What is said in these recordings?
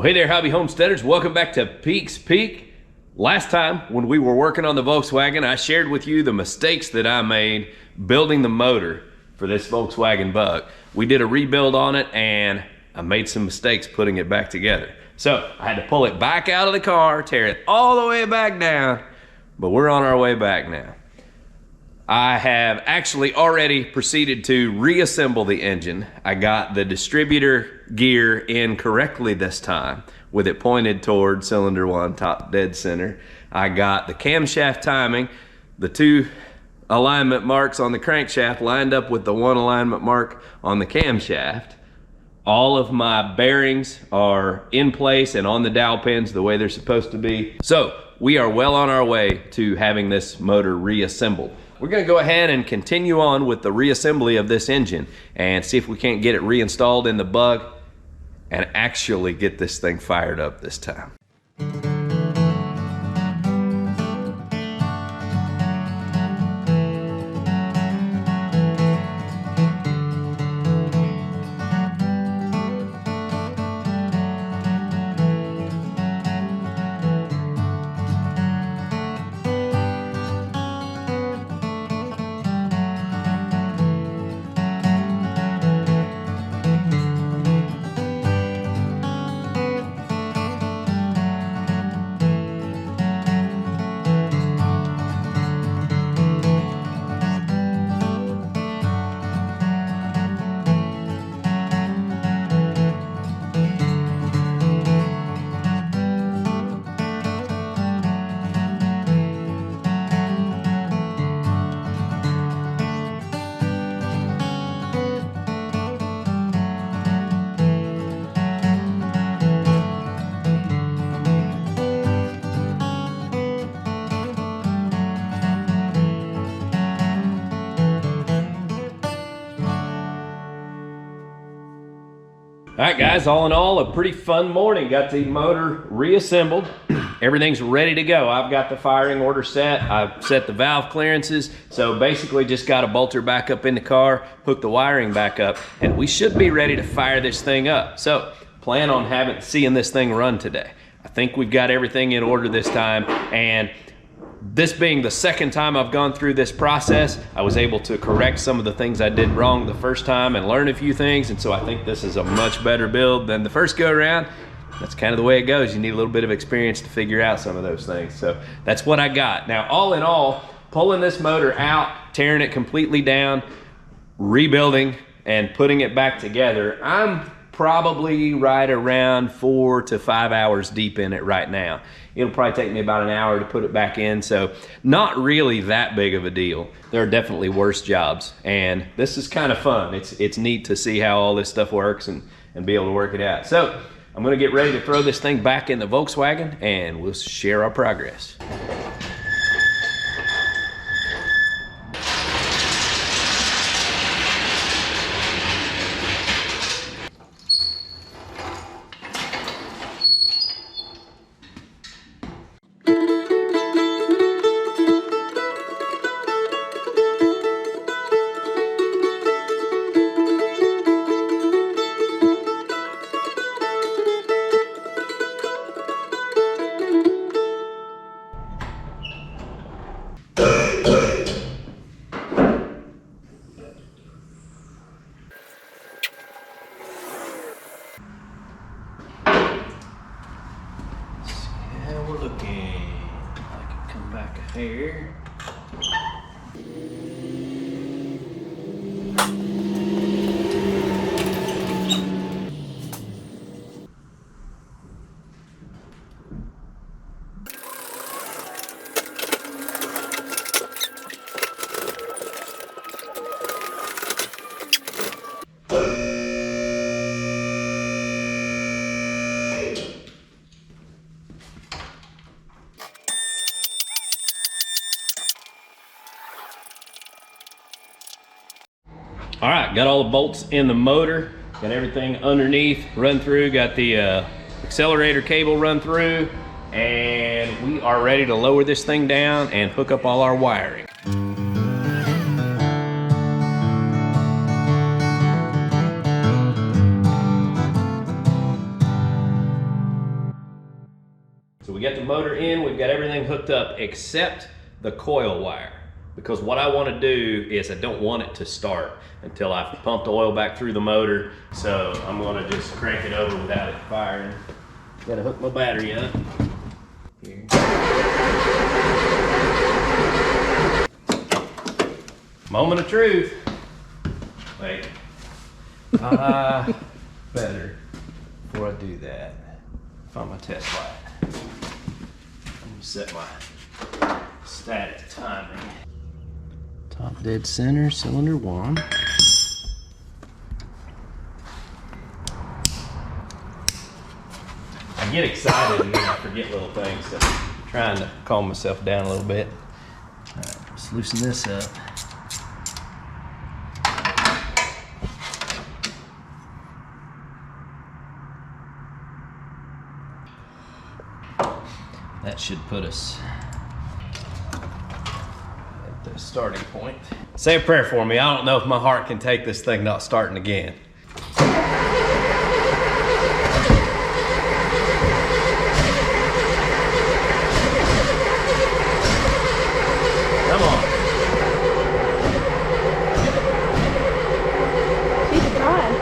Well, hey there, hobby homesteaders. Welcome back to Peek's Peak. Last time when we were working on the Volkswagen, I shared with you the mistakes that I made building the motor for this Volkswagen Bug. We did a rebuild on it and I made some mistakes putting it back together. So I had to pull it back out of the car, tear it all the way back down, but we're on our way back now. I have actually already proceeded to reassemble the engine. I got the distributor gear in correctly this time with it pointed toward cylinder 1, top dead center. I got the camshaft timing, the 2 alignment marks on the crankshaft lined up with the 1 alignment mark on the camshaft. All of my bearings are in place and on the dowel pins the way they're supposed to be. So we are well on our way to having this motor reassembled. We're gonna go ahead and continue on with the reassembly of this engine and see if we can't get it reinstalled in the Bug and actually get this thing fired up this time. All right, guys, all in all, a pretty fun morning. Got the motor reassembled. Everything's ready to go. I've got the firing order set. I've set the valve clearances. So basically just got to bolt her back up in the car, hook the wiring back up, and we should be ready to fire this thing up. So plan on seeing this thing run today. I think we've got everything in order this time, and this being the second time I've gone through this process, I was able to correct some of the things I did wrong the first time and learn a few things, and so I think this is a much better build than the first go around. That's kind of the way it goes. You need a little bit of experience to figure out some of those things. So that's what I got. Now, all in all, pulling this motor out, tearing it completely down, rebuilding, and putting it back together, I'm probably right around 4 to 5 hours deep in it right now. It'll probably take me about an hour to put it back in, so not really that big of a deal. There are definitely worse jobs, and this is kind of fun. It's neat to see how all this stuff works and be able to work it out. So I'm gonna get ready to throw this thing back in the Volkswagen and we'll share our progress. Here. All right, got all the bolts in the motor, got everything underneath run through, got the accelerator cable run through, and we are ready to lower this thing down and hook up all our wiring. the motor in. We've got everything hooked up except the coil wire, because what I want to do is I don't want it to start until I've pumped oil back through the motor. So I'm going to just crank it over without it firing. Got to hook my battery up here. Moment of truth. Wait. Better before I do that. Find my test light. I'm gonna set my static timing. Top dead center, cylinder 1. I get excited and then I forget little things, so I'm trying to calm myself down a little bit. All right, let's loosen this up. That should put us at the starting point. Say a prayer for me. I don't know if my heart can take this thing not starting again. Come on. Keep it going.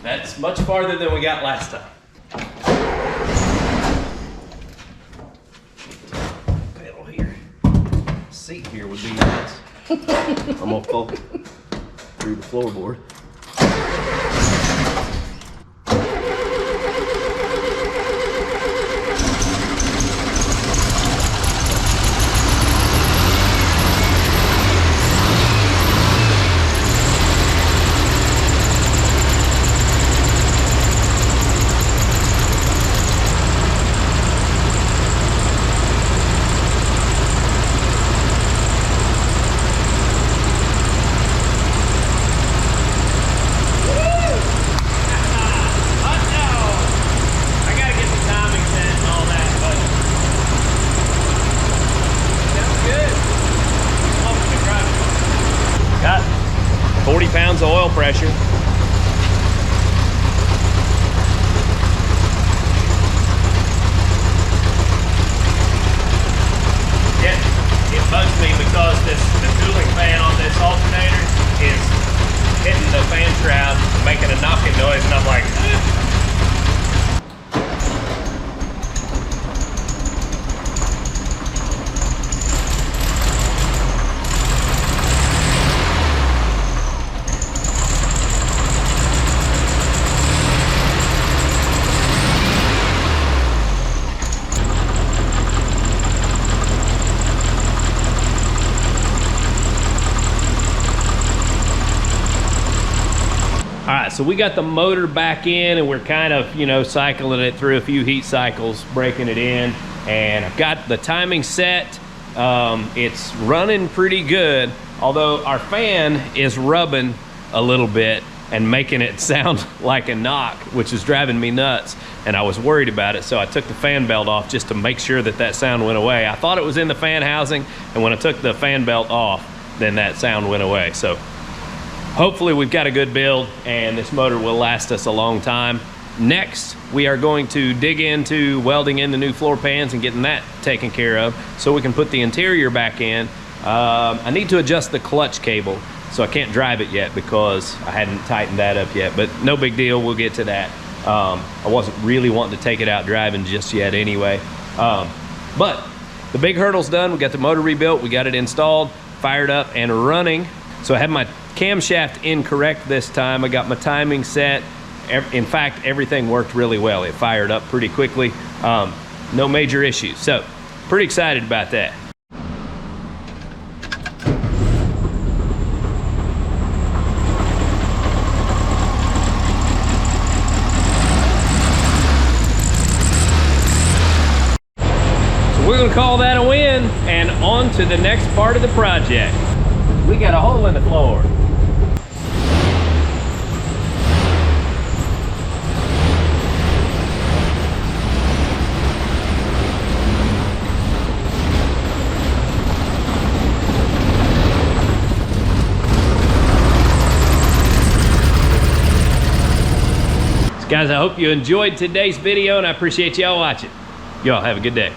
That's much farther than we got last time. Pedal here. Seat here would be nice. I'm gonna fall through the floorboard. Got 40 pounds of oil pressure. It bugs me because the cooling fan on this alternator is hitting the fan shroud, making a knocking noise, and I'm like, all right, so we got the motor back in and we're kind of, cycling it through a few heat cycles, breaking it in. And I've got the timing set. It's running pretty good, although our fan is rubbing a little bit and making it sound like a knock, which is driving me nuts. And I was worried about it, so I took the fan belt off just to make sure that that sound went away. I thought it was in the fan housing, and when I took the fan belt off, then that sound went away. So hopefully we've got a good build and this motor will last us a long time. Next, we are going to dig into welding in the new floor pans and getting that taken care of so we can put the interior back in. I need to adjust the clutch cable, so I can't drive it yet because I hadn't tightened that up yet, but no big deal, we'll get to that. I wasn't really wanting to take it out driving just yet anyway. But the big hurdle's done. We got the motor rebuilt, we got it installed, fired up and running. So I had my camshaft incorrect this time. I got my timing set. In fact, everything worked really well. It fired up pretty quickly. No major issues. So pretty excited about that. So we're gonna call that a win, and on to the next part of the project. We got a hole in the floor. Guys, I hope you enjoyed today's video, and I appreciate y'all watching. Y'all have a good day.